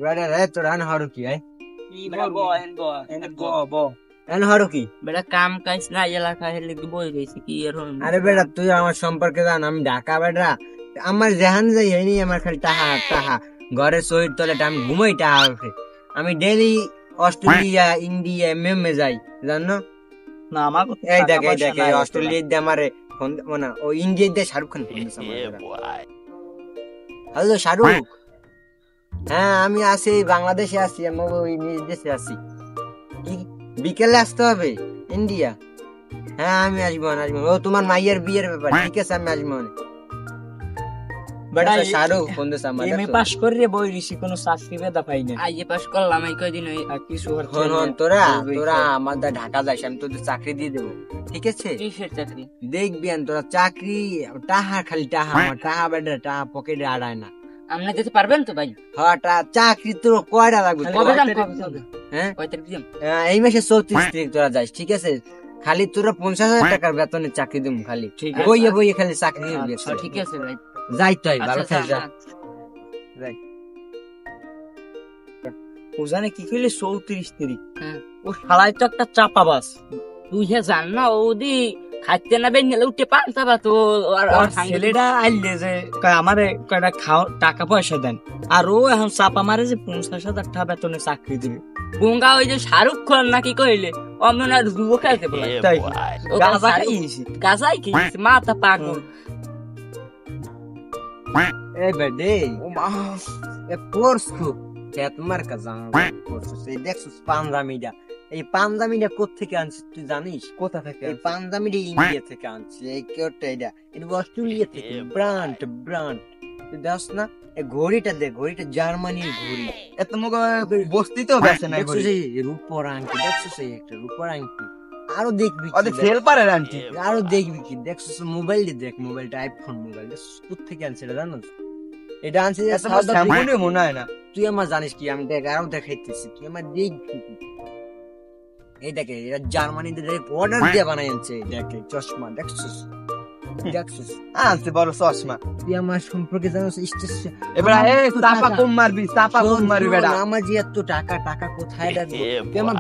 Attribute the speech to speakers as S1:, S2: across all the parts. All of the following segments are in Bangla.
S1: ব্রাদার রে তোর আন হারু কি আই এন হারু কি
S2: বেটা কাম কাজ না এলাকা হেলে কি বই রইছে কি এর হন
S1: আরে বেটা তুই আমার সম্পর্কে জান আমি ঢাকা বেটা আমার জাহান যাই হয়নি আমার খালি টাহা টাহা ঘরে শহীদ তলে আমি ঘুমাই টাহা উঠে আমি ডেইলি অস্ট্রেলিয়া ইন্ডিয়া এমএমএ যাই জানো
S2: না আমার
S1: এই দেখ অস্ট্রেলিয়া দিয়ে আমারে ফোন মানে ও ইন্ডিয়া দিয়ে শাহরুখ খান ফোন দিছে হ্যালো শাহরুখ হ্যাঁ আমি আছি বাংলাদেশে আছি আমি ওই নিজ দেশে আছি কি বিকেলে আসতে হবে ইন্ডিয়া হ্যাঁ আমি আসবো ও তোমার মাইয়ের বিয়ের ব্যাপার ঠিক আছে আমি আসবো বেটা শাহরুখ ফোন দিছে আমার
S2: এমএ পাস করে রে বই রিসি কোনো চাকরি বেদা পাই না আইএ পাস করলাম এই কয়দিন ওই কিছু
S1: হন তোরা আমাদের ঢাকা যাইস আমি তোদের চাকরি দিয়ে দেবো ঠিক আছে
S2: কিসের চাকরি
S1: দেখবি তোরা চাকরি টাহা খালি টাহা আমার টাহা বেটা টাহা পকেটে আড়ায় না
S2: আপনি যেতে পারবেন তো ভাই
S1: হ্যাঁ চাকরি তোর কয়টা লাগবে হ্যাঁ এই মাসে 34 তারিখ তোরা যাইস ঠিক আছে খালি তোরা 50,000 টাকার বেতনে চাকরি দিম খালি বইয়ে খালি চাকরি নিবি
S2: ঠিক আছে ভাই
S1: যাই তাই ভালো থাকিস যাই
S2: ওজানে কি কইলে 34 তারিখ ও শালাই তো একটা চাপাবাস তুই হে জান না ওদি খাইতে না বেঞ্জলে উঠে পান্তাবা তো আর ছেলেটা আইলে যে আমারে কয়টা খাও টাকা পয়সা দেন আর ও এখন চাপা মারে যে 50,000 টাকা বেতনে চাকরি দিবে গঙ্গা ওই যে শাহরুখ খান নাকি কইলে অমন আর যুবক খেলতে বলে তাই গাজাই কি মাথা পাগল
S1: এই বেডে ও মা এ পোরস্কু তোমার কাছে এই দেখছিস পাঞ্জাবিটা এই পাঞ্জাবিটা কোত্থেকে আনছিস তুই জানিস কোথা থেকে এই পাঞ্জাবিটা ইন্ডিয়া থেকে আনছিস এই কোটটা এটা অস্ট্রেলিয়া থেকে ব্র্যান্ড তুই দেখছ না এই ঘড়িটা দেখ ঘড়িটা জার্মানির ঘড়ি এত মুখ বস্তিতেও বেছে না ঘড়ি রূপর আংটি দেখছিস এই একটা রূপর আংটি আরো দেখবি সেল পারে আংটি আরো দেখবি কি দেখছিস মোবাইল দেখ মোবাইলটা আইফোন মোবাইল কোত্থেকে আনছিস এটা জানিস এটা আনছে মনে হয় না তুই আমার জানিস কি আমি দেখ আরো দেখাইতেছি তুই আমার দেখবি এই দেখে এরা জার্মানিতে অর্ডার দিয়ে বানাই আনছে দেখে চশমা দেখছিস আনছে বড় চশমা তুই আমার সম্পর্কে জানিস এবার চাপা কম মারবি বেটা আমার যে এত টাকা কোথায় রাখবি তুই আমার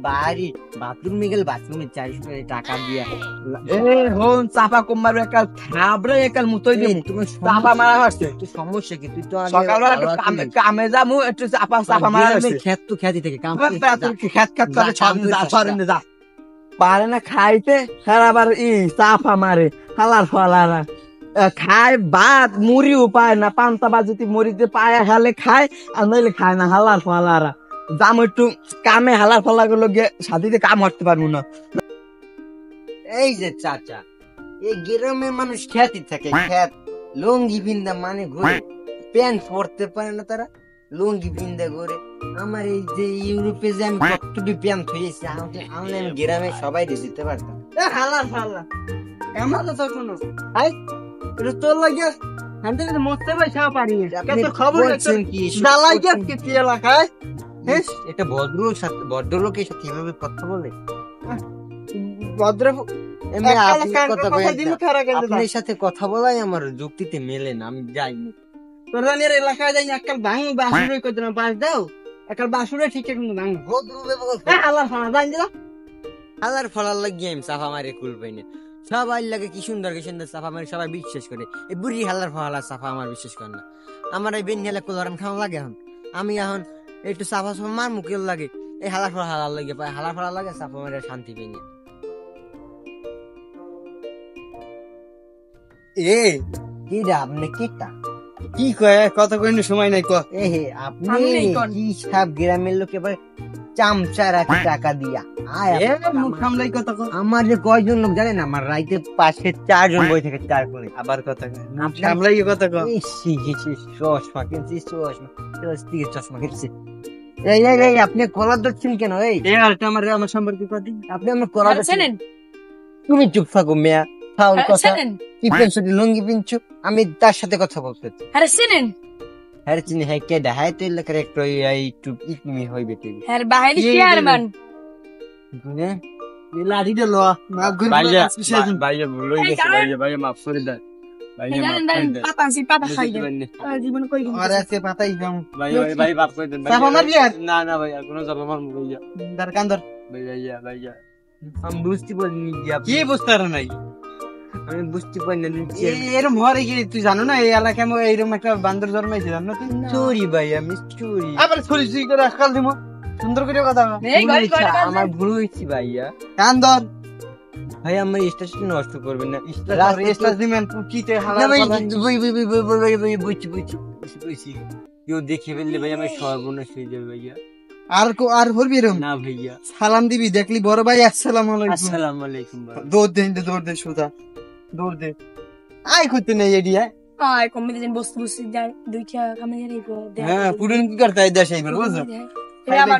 S1: বাড়ি বাথরুমে গেলে বাথরুমে 400 টাকা দিয়া হন চাপা কম মারবি একাল থাবরে একাল মুতই দিই তুমি চাপা মারা হচ্ছে তুই সমস্যা কি তুই তো সকালবেলা কামে যামু একটু চাপা মারা হচ্ছে খেতি থেকে কাম খেত করে ছড়িয়ে যা পারে না খাইতে সারাবার চাপা মারে হালার ফালারা খায় ভাত মুড়িও পায় না পান্তা বা যদি মুড়িতে পায় হালে খায় আর নইলে খায় না হালার ফালারা দাম একটু কামে হালার ফালা গুলো গিয়ে সাথীতে কাম করতে পারবো না এই যে চাচা এই গ্রামের মানুষ খ্যাতি থাকে খ্যাত লুঙ্গি বিন্দা মানে ঘুরে প্যান্ট পরতে পারে না তারা লুঙ্গি বিন্দা ঘুরে আমার এই যে ইউরোপে যে আমি কতটি প্যান্ট হয়েছি আমি গ্রামে সবাই দিতে পারতাম হালার ফালা এমন কথা শোনো আই এটা তোর লাগে হান্তে মরতে পয়সা পারি কত খবর কি শালাই কি এলাকায় এটা ভদ্রলোকের সাথে কিভাবে কথা বলে ভদ্র আপনার সাথে কথা বলাই আমার যুক্তিতে মেলে না আমি যাইনি তোর রানের এলাকায় যাই একাল ভাঙ বাসুরে কই দিলাম পাঁচ দাও একাল বাসুরে ঠিক কিন্তু ভাঙ হালার ফলার লাগিয়ে আমি সাফা মারে কুল পাইনি সবাই লাগে কি সুন্দর সাফা মারি সবাই বিশ্বাস করে এই বুড়ি হালার ফলার সাফা আমার বিশ্বাস করে না আমার এই বেন হেলা কোলারাম খাওয়া লাগে এখন আমি এখন একটু সাফা মার মুখের লাগে এই হালার ফলা হালার লাগে পায় হালার ফলা লাগে সাফা মারে শান্তি পাইনি এ কি রে আপনি কিটা কি কয় কত কইনি সময় নাই কো এ আপনি কি সব গ্রামের লোক এবার চামচা রাখি টাকা দিয়া মুখ সামলাই কথা আমার যে কয়জন লোক জানেন আমার রাইতে পাশে 4 জন বই থেকে 4 কোণে আবার কথা নাম সামলাই কথা কো চশমা কিনছি চশমা কিনছি এই আপনি কলার ধরছেন কেন আমার সম্পর্কে কথা আপনি আমার কলার ধরছেন তুমি চুপ থাকো মিয়া ফাউল কথা কি পেনছো লুঙ্গি পিনছো আমি তার সাথে কথা বলতে
S2: আরে শুনেন
S1: হ্যাঁ চিনি হ্যাঁ কে দেখায় তো এলাকার একটু একটু ইকমি হইবে তুই
S2: হ্যাঁ বাহিনী চেয়ারম্যান
S1: হ্যাঁ লাড়ি দে লো ভাইয়া ভুল হয়ে গেছে ভাইয়া মাফ করে দাও
S2: পাতা আনছি, পাতা খাই দেন। জীবন কই দিন।
S3: আর আজকে পাতাই দাও
S4: ভাই ভাই ভাই বাপ কই দেন ভাই
S3: চাপা মারবি আর
S4: না না ভাই আর কোনো চাপা মারবো ভাইয়া
S3: দার কান্দর
S4: ভাইয়া ভাইয়া
S1: আমি বুঝতে পারিনি যে
S3: কি বুঝতে পারো নাই
S1: আমি বুঝতে পারিনি
S3: এরম হরে কি তুই জানো না এই এলাকায় এইরকম একটা বান্দর জন্মাইছে জানো তুই
S1: চুরি ভাই আমি চুরি
S3: আবার ছড়ি ছড়ি করে আজকাল দিমো সুন্দর করে কথা বল।
S1: আমার ভুল হয়েছে ভাইয়া
S3: কান্দর
S1: ভাই আমার স্টেশন নষ্ট করবেন না
S3: স্টার দিমেন পুকিতে হালা
S1: না ভাই বুঝছি বুঝছি কেউ দেখে ফেললে ভাই আমার সর্বনাশ হয়ে যাবে ভাইয়া
S3: আর বলবি এরকম
S1: না ভাইয়া
S3: সালাম দিবি দেখলি বড় ভাই আসসালামু আলাইকুম
S1: আসসালামু আলাইকুম ভাই
S3: দৌড় দে সুদা দৌড় দে আয় করতে নেই এডিয়া
S2: আয় কমে দিন বস্তু বস্তু যায় দুইটা কামে রে
S3: হ্যাঁ পুরন কি করতে হয় দেশ এইবার বুঝছো
S2: আবার